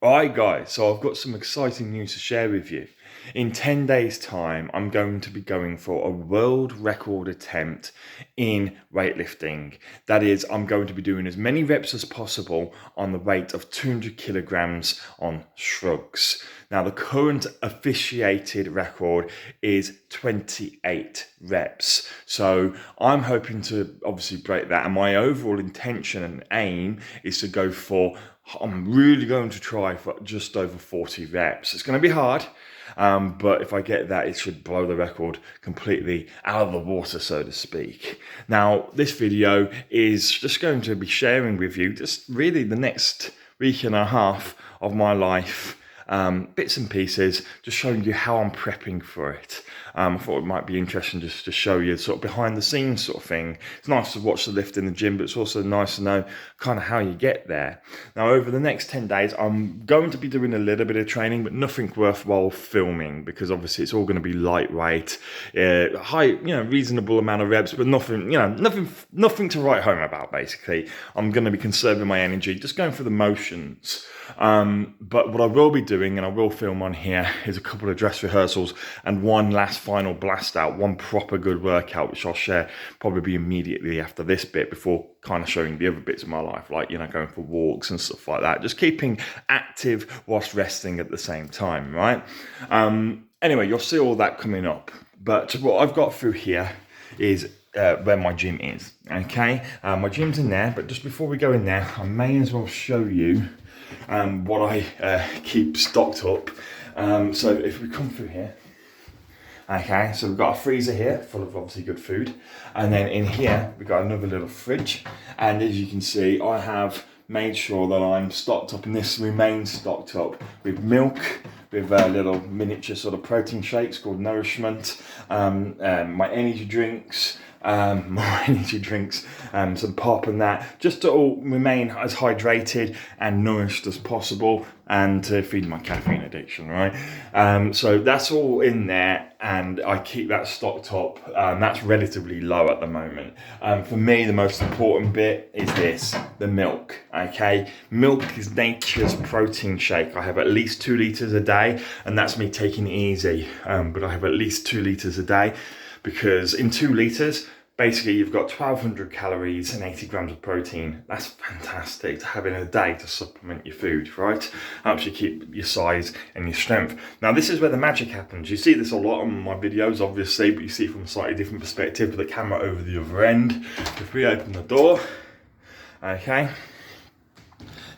Alright guys, so I've got some exciting news to share with you. In 10 days time, I'm going to be going for a world record attempt in weightlifting. That is, I'm going to be doing as many reps as possible on the weight of 200 kilograms on shrugs. Now the current officiated record is 28 reps. So I'm hoping to obviously break that, and my overall intention and aim is to go for, I'm really going to try for just over 40 reps. It's going to be hard, but if I get that, it should blow the record completely out of the water, so to speak. Now, this video is just going to be sharing with you just really the next week and a half of my life, bits and pieces, just showing you how I'm prepping for it. I thought it might be interesting just to show you sort of behind the scenes sort of thing. It's nice to watch the lift in the gym, but it's also nice to know kind of how you get there. Now, over the next 10 days, I'm going to be doing a little bit of training, but nothing worthwhile filming, because obviously it's all going to be lightweight, high, reasonable amount of reps, but nothing to write home about, basically. I'm going to be conserving my energy, just going through the motions. But what I will be doing, and I will film on here, is a couple of dress rehearsals and one last final blast out, one proper good workout, which I'll share probably immediately after this bit, before kind of showing the other bits of my life, like, going for walks and stuff like that, just keeping active whilst resting at the same time, right? Anyway, you'll see all that coming up, but what I've got through here is where my gym is, okay? My gym's in there, but just before we go in there, I may as well show you what I keep stocked up. So if we come through here, okay, so we've got a freezer here full of obviously good food, and then in here we've got another little fridge, and as you can see, I have made sure that I'm stocked up, and this remains stocked up with milk, with little miniature sort of protein shakes called Nourishment, my energy drinks, some pop and that, just to all remain as hydrated and nourished as possible, and to feed my caffeine addiction, right? So that's all in there, and I keep that stocked up. That's relatively low at the moment. For me, the most important bit is this, the milk, okay? Milk is nature's protein shake. I have at least 2 litres a day, and that's me taking it easy, but I have at least 2 litres a day, because in 2 litres, basically you've got 1,200 calories and 80 grams of protein. That's fantastic to have in a day to supplement your food, right? Helps you keep your size and your strength. Now, this is where the magic happens. You see this a lot on my videos, obviously, but you see from a slightly different perspective with the camera over the other end. If we open the door, okay,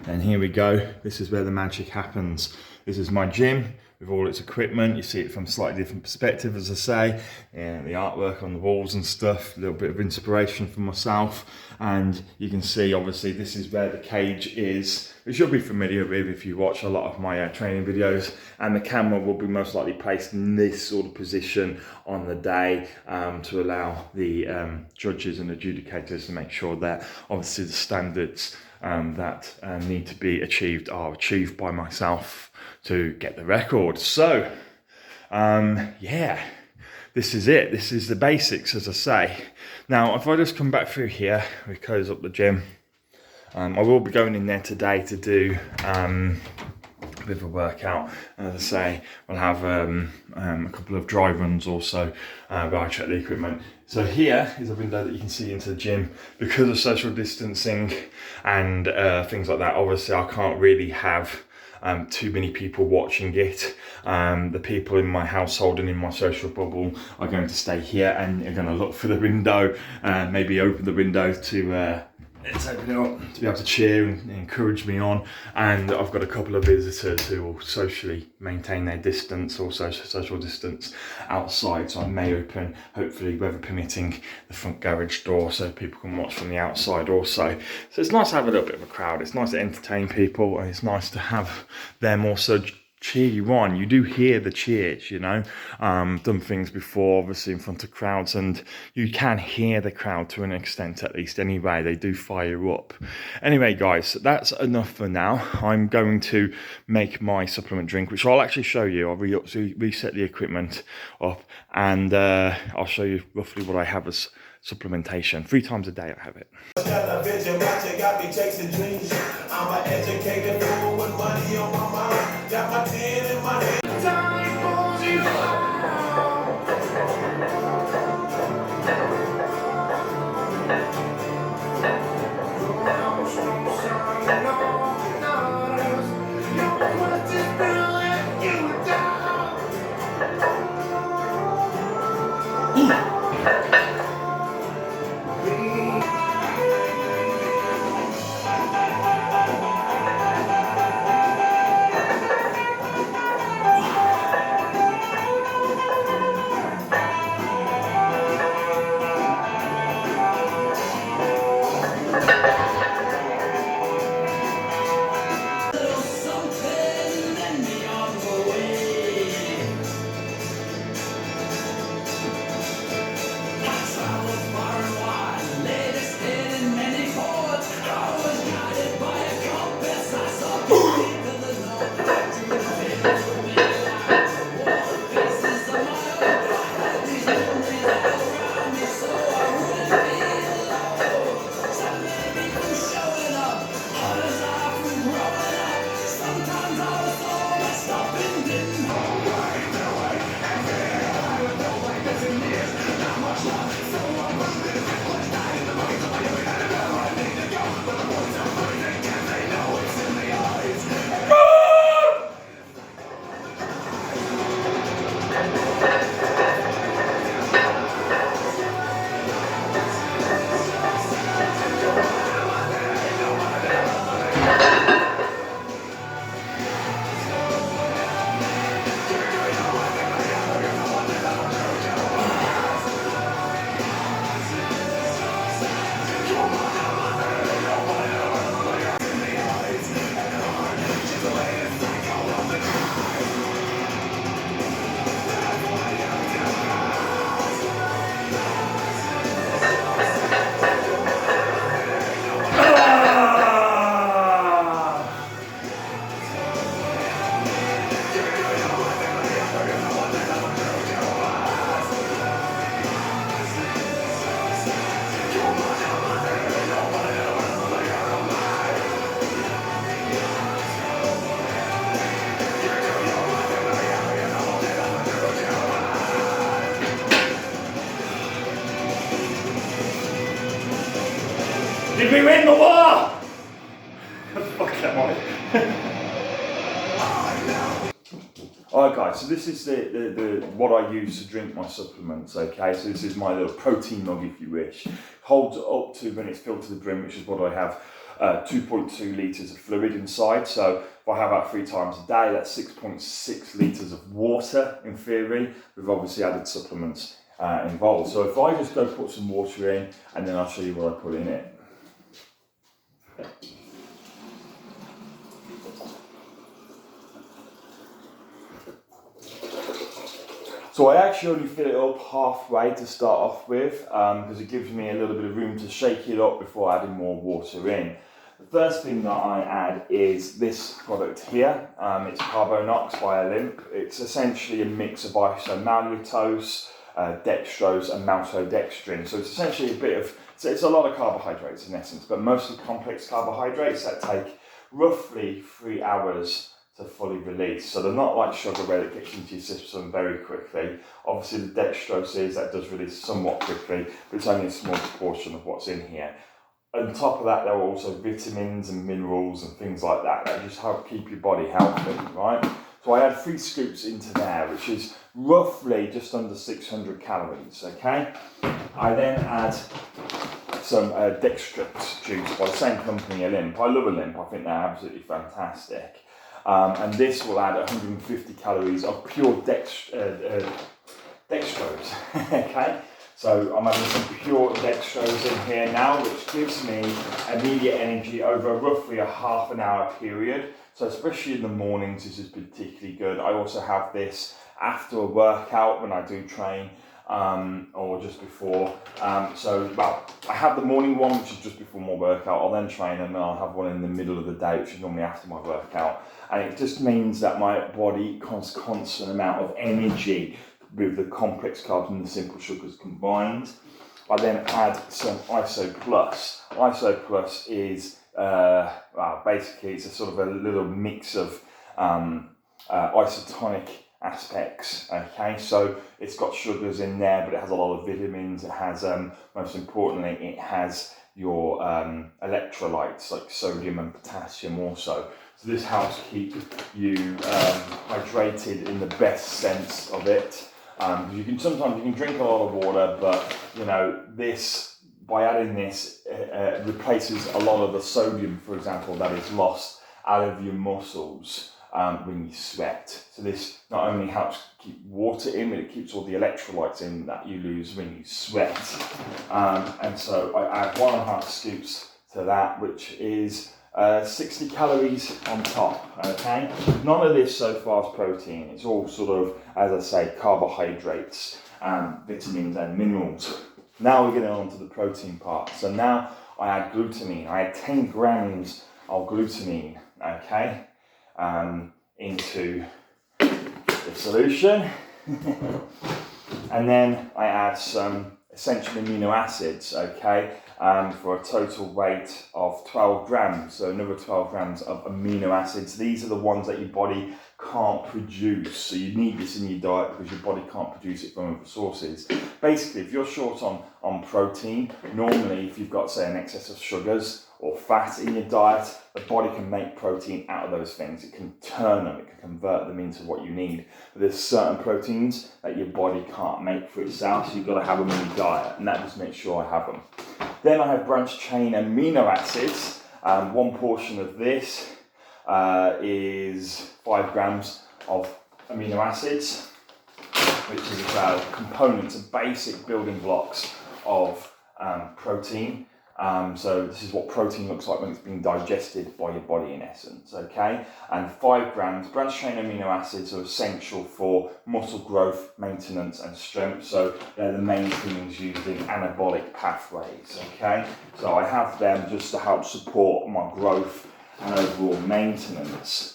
and here we go. This is where the magic happens. This is my gym with all its equipment. You see it from a slightly different perspective, as I say, and the artwork on the walls and stuff, a little bit of inspiration from myself. And you can see, obviously, this is where the cage is, which you'll be familiar with if you watch a lot of my training videos, and the camera will be most likely placed in this sort of position on the day, to allow the judges and adjudicators to make sure that obviously the standards that need to be achieved are achieved by myself to get the record. So, yeah, this is it. This is the basics, as I say. Now, if I just come back through here, we close up the gym. I will be going in there today to do a bit of a workout. As I say, we'll have a couple of dry runs also, where I check the equipment. So here is a window that you can see into the gym. Because of social distancing and things like that, obviously I can't really have too many people watching it. The people in my household and in my social bubble are going to stay here, and are going to look for the window, maybe open the window to let's open it up to be able to cheer and encourage me on. And I've got a couple of visitors who will socially maintain their distance, or social distance outside, so I may open, hopefully weather permitting, the front garage door so people can watch from the outside also. So it's nice to have a little bit of a crowd. It's nice to entertain people, and it's nice to have them also cheer you on. You do hear the cheers, done things before, obviously in front of crowds, and you can hear the crowd to an extent, at least anyway. They do fire you up. Anyway, guys, that's enough for now. I'm going to make my supplement drink, which I'll actually show you. I'll reset the equipment up, and I'll show you roughly what I have as supplementation. 3 times a day I have it. I'm an educated fool with money on my mind. me win the war! Fuck that one. Alright guys, so this is the what I use to drink my supplements, okay? So this is my little protein mug, if you wish. Holds up to when it's filled to the brim, which is what I have 2.2 litres of fluid inside. So if I have that 3 times a day, that's 6.6 litres of water in theory, with obviously added supplements involved. So if I just go put some water in, and then I'll show you what I put in it. So I actually only fill it up halfway to start off with, because it gives me a little bit of room to shake it up before adding more water in. The first thing that I add is this product here. It's Carbonox by Olymp. It's essentially a mix of isomaltose, dextrose and maltodextrin. So it's essentially a bit of, so it's a lot of carbohydrates in essence, but mostly complex carbohydrates that take roughly 3 hours to fully release. So they're not like sugar where it gets into your system very quickly. Obviously the dextrose is, that does release somewhat quickly, but it's only a small proportion of what's in here. On top of that, there are also vitamins and minerals and things like that that just help keep your body healthy, right? So I add 3 scoops into there, which is roughly just under 600 calories, okay? I then add some dextrose juice by the same company, Olymp. I love Olymp, I think they're absolutely fantastic. And this will add 150 calories of pure dextrose, okay? So I'm adding some pure dextrose in here now, which gives me immediate energy over roughly a half an hour period. So especially in the mornings, this is particularly good. I also have this after a workout when I do train, or just before. Well, I have the morning one, which is just before my workout. I'll then train, and then I'll have one in the middle of the day, which is normally after my workout. And it just means that my body has a constant amount of energy with the complex carbs and the simple sugars combined. I then add some ISO Plus. ISO Plus is, well, basically it's a sort of a little mix of isotonic aspects, okay? So it's got sugars in there, but it has a lot of vitamins. It has, most importantly, it has your electrolytes like sodium and potassium also. So this helps keep you hydrated in the best sense of it. Sometimes you can drink a lot of water, but you know, this, by adding this, replaces a lot of the sodium, for example, that is lost out of your muscles when you sweat. So this not only helps keep water in, but it keeps all the electrolytes in that you lose when you sweat. And so I add 1.5 scoops to that, which is 60 calories on top, okay? None of this so far is protein. It's all sort of, as I say, carbohydrates, vitamins and minerals. Now we're getting on to the protein part. So now I add glutamine. I add 10 grams of glutamine, okay, into the solution. And then I add some essential amino acids, okay, for a total weight of 12 grams. So another 12 grams of amino acids. These are the ones that your body can't produce. So you need this in your diet because your body can't produce it from other sources. Basically, if you're short on protein, normally if you've got, say, an excess of sugars or fat in your diet, the body can make protein out of those things. It can turn them, it can convert them into what you need. But there's certain proteins that your body can't make for itself, so you've got to have them in your diet, and that just makes sure I have them. Then I have branched chain amino acids. One portion of this is 5 grams of amino acids, which is components and basic building blocks of protein. So this is what protein looks like when it's being digested by your body in essence, okay? And 5 grams, branched chain amino acids are essential for muscle growth, maintenance and strength. So they're the main things used in anabolic pathways, okay? So I have them just to help support my growth and overall maintenance.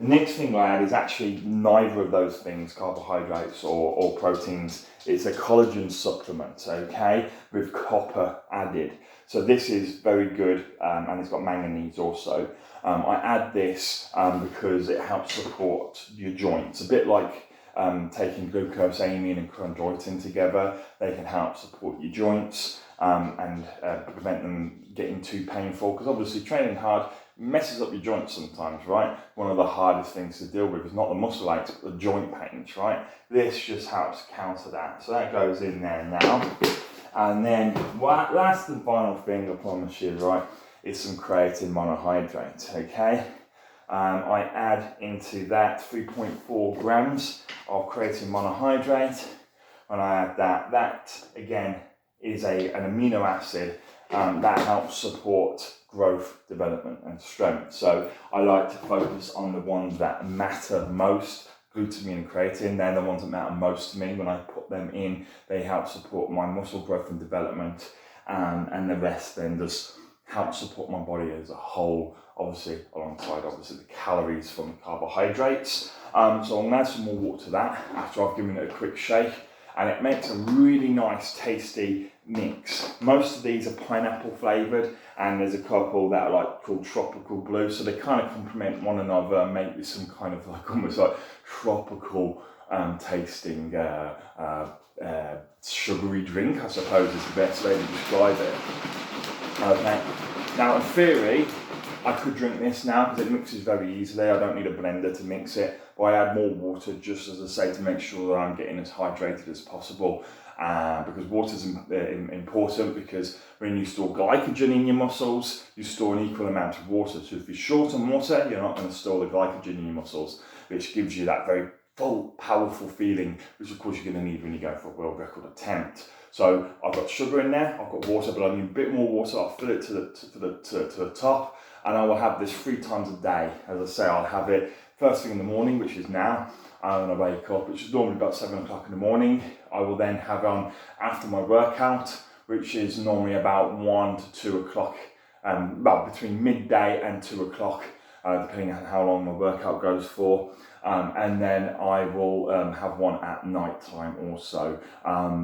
The next thing I add is actually neither of those things, carbohydrates or proteins. It's a collagen supplement, okay, with copper added. So this is very good, and it's got manganese also. I add this because it helps support your joints, a bit like taking glucosamine and chondroitin together. They can help support your joints and prevent them getting too painful, because obviously training hard messes up your joints sometimes, right? One of the hardest things to deal with is not the muscle aches, but the joint pains, right? This just helps counter that. So that goes in there now. And then last and final thing, I promise you, right, is some creatine monohydrate, okay? I add into that 3.4 grams of creatine monohydrate. When I add that again is an amino acid that helps support growth, development and strength. So I like to focus on the ones that matter most. Glutamine and creatine, they're the ones that matter most to me. When I put them in, they help support my muscle growth and development, and the rest then just help support my body as a whole, obviously alongside the calories from the carbohydrates. So I'm going to add some more water to that after I've given it a quick shake, and it makes a really nice tasty mix. Most of these are pineapple flavoured, and there's a couple that are called tropical blue, so they kind of complement one another and make this some kind of almost like tropical tasting sugary drink, I suppose is the best way to describe it. Okay, now in theory I could drink this now because it mixes very easily. I don't need a blender to mix it, but I add more water just, as I say, to make sure that I'm getting as hydrated as possible. Because water is important, because when you store glycogen in your muscles, you store an equal amount of water. So if you're short on water, you're not going to store the glycogen in your muscles, which gives you that very full, powerful feeling, which of course you're going to need when you go for a world record attempt. So I've got sugar in there, I've got water, but I need a bit more water. I'll fill it to the top, and I will have this 3 times a day. As I say, I'll have it first thing in the morning, which is now. When I wake up, which is normally about 7 o'clock in the morning. I will then have on after my workout, which is normally about 1 to 2 o'clock, well, between midday and 2 o'clock, depending on how long my workout goes for. And then I will have one at night time also,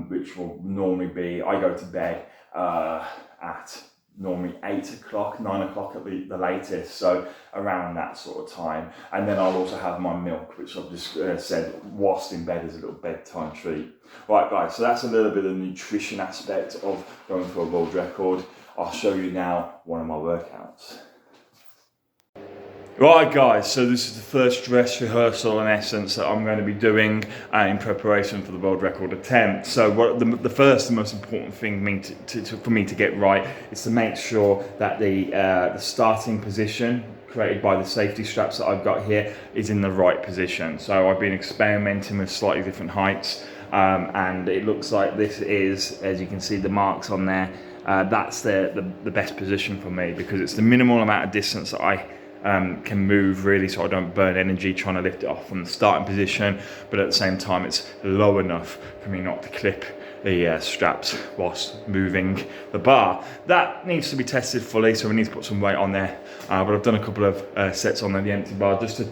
which will normally be, I go to bed at normally 8 o'clock, 9 o'clock at the latest, so around that sort of time. And then I'll also have my milk, which I've just said whilst in bed as a little bedtime treat. Right guys, so that's a little bit of the nutrition aspect of going for a world record. I'll show you now one of my workouts. Right guys, so this is the first dress rehearsal in essence that I'm going to be doing in preparation for the world record attempt. So what the first and most important thing for me to get right is to make sure that the starting position created by the safety straps that I've got here is in the right position. So I've been experimenting with slightly different heights, and it looks like this is, as you can see the marks on there, that's the best position for me, because it's the minimal amount of distance that I can move really, so I don't burn energy trying to lift it off from the starting position, but at the same time it's low enough for me not to clip the straps whilst moving the bar. That needs to be tested fully, so we need to put some weight on there, but I've done a couple of sets on the empty bar just to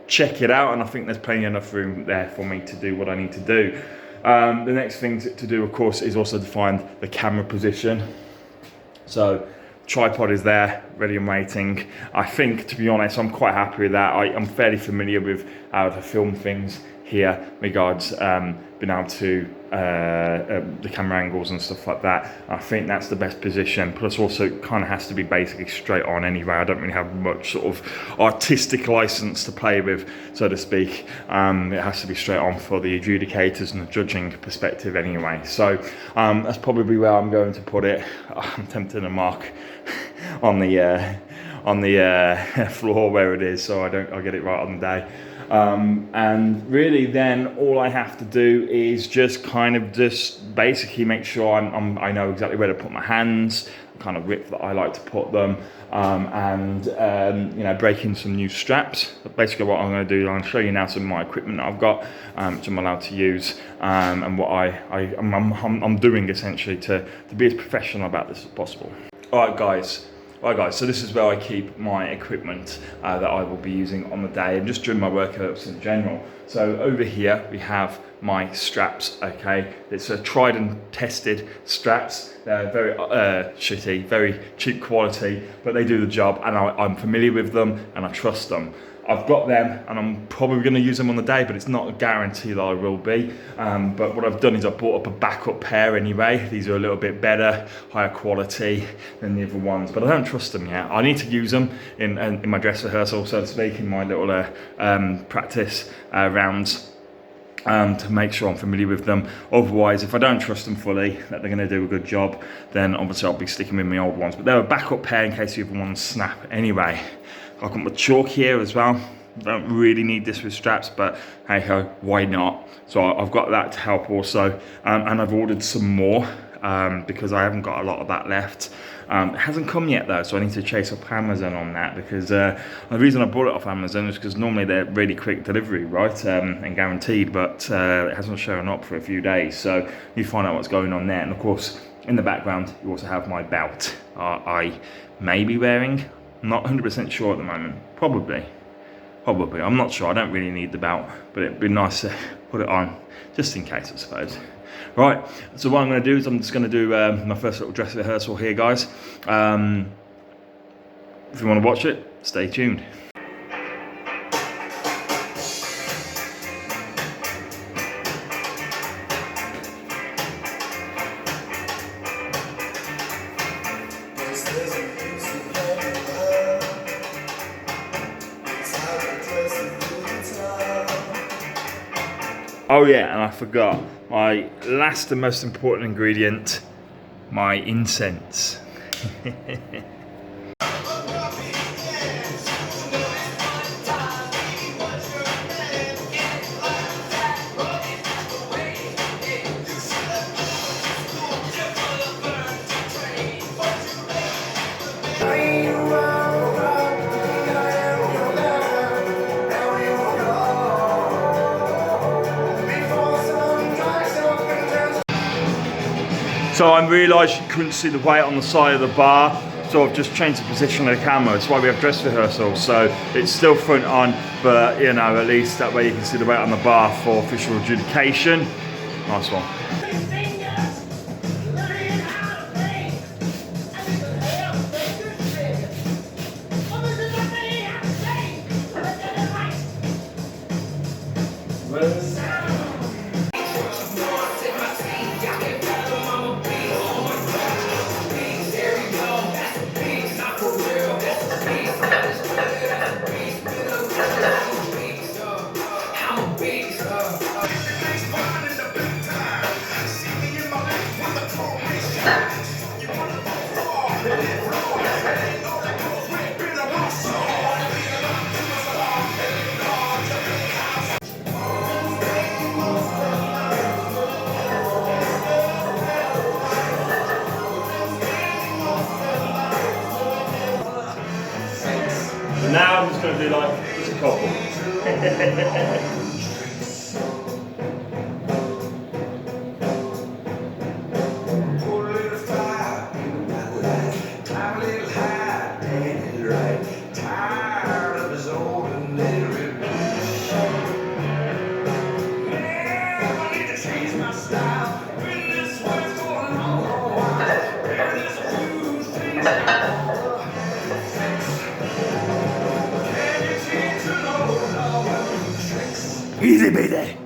check it out, and I think there's plenty enough room there for me to do what I need to do. The next thing to do, of course, is also to find the camera position. So tripod is there, ready and waiting. I think, to be honest, I'm quite happy with that. I'm fairly familiar with how to film things here, regards being able to the camera angles and stuff like that. I think that's the best position. Plus, also, it kind of has to be basically straight on anyway. I don't really have much sort of artistic license to play with, so to speak. It has to be straight on for the adjudicators and the judging perspective anyway. So that's probably where I'm going to put it. I'm tempted to mark on the floor where it is, so I'll get it right on the day. And really then all I have to do is just basically make sure I know exactly where to put my hands, the kind of width that I like to put them, and you know, break in some new straps. But basically what I'm going to do, I'm going to show you now some of my equipment that I've got, which I'm allowed to use, and what I'm doing essentially to be as professional about this as possible. Alright guys, so this is where I keep my equipment that I will be using on the day and just during my workouts in general. So over here we have my straps, okay? It's a tried and tested straps. They're very shitty, very cheap quality, but they do the job, and I'm familiar with them and I trust them. I've got them and I'm probably going to use them on the day, but it's not a guarantee that I will be. But what I've done is I bought up a backup pair anyway. These are a little bit better, higher quality than the other ones, but I don't trust them yet. I need to use them in my dress rehearsal, so to speak, in my little practice rounds. To make sure I'm familiar with them. Otherwise, if I don't trust them fully that they're going to do a good job, then obviously I'll be sticking with my old ones. But they're a backup pair in case the other ones snap anyway. I've got my chalk here as well. Don't really need this with straps, but hey ho, why not? So I've got that to help also, and I've ordered some more because I haven't got a lot of that left. It hasn't come yet though, so I need to chase up Amazon on that, because the reason I bought it off Amazon is because normally they're really quick delivery, right, and guaranteed, but it hasn't shown up for a few days, so you find out what's going on there. And of course, in the background, you also have my belt I may be wearing. I'm not 100% sure at the moment. Probably. I'm not sure. I don't really need the belt, but it'd be nice to put it on just in case, I suppose. Right, so what I'm going to do is I'm just going to do my first little dress rehearsal here, guys. If you want to watch it, stay tuned. Oh yeah, and I forgot my last and most important ingredient, my incense. So I realised you couldn't see the weight on the side of the bar, so I've just changed the position of the camera. That's why we have dress rehearsals. So it's still front on, but you know, at least that way you can see the weight on the bar for official adjudication. Nice one. Now I'm just going to do like just a couple. Easy baby.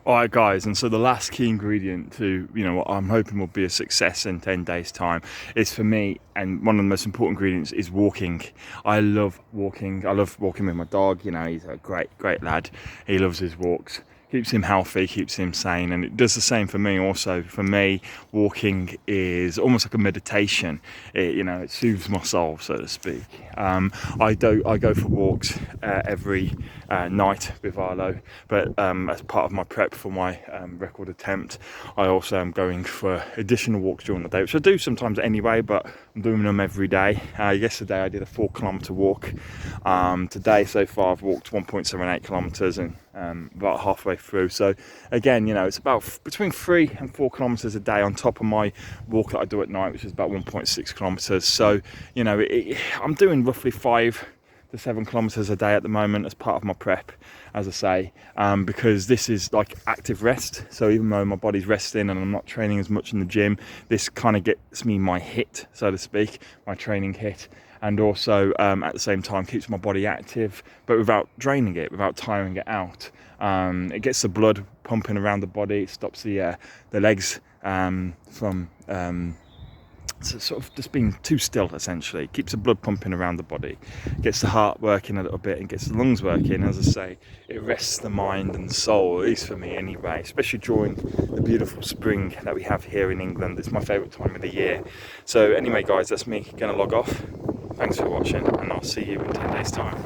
Alright guys, and so the last key ingredient to, you know, what I'm hoping will be a success in 10 days time is, for me, and one of the most important ingredients is walking. I love walking. I love walking with my dog. You know, he's a great lad. He loves his walks. Keeps him healthy, keeps him sane, and it does the same for me also. For me, walking is almost like a meditation. You know, it soothes my soul, so to speak. I go for walks every night with Arlo, but as part of my prep for my record attempt, I also am going for additional walks during the day, which I do sometimes anyway, but I'm doing them every day. Yesterday I did a 4-kilometer walk. Today so far I've walked 1.78 kilometers and about halfway through. So again, you know, it's about between 3 and 4 kilometers a day on top of my walk that I do at night, which is about 1.6 kilometers. So, you know, I'm doing roughly 5 to 7 kilometers a day at the moment as part of my prep, as I say, because this is like active rest. So even though my body's resting and I'm not training as much in the gym, this kind of gets me my hit, so to speak, my training hit. and also at the same time keeps my body active, but without draining it, without tiring it out. It gets the blood pumping around the body. It stops the legs from sort of just being too still, essentially. Keeps the blood pumping around the body, gets the heart working a little bit, and gets the lungs working. As I say, it rests the mind and the soul, at least for me anyway, especially during the beautiful spring that we have here in England. It's my favourite time of the year. So anyway guys, that's me gonna log off. Thanks for watching, and I'll see you in 10 days time.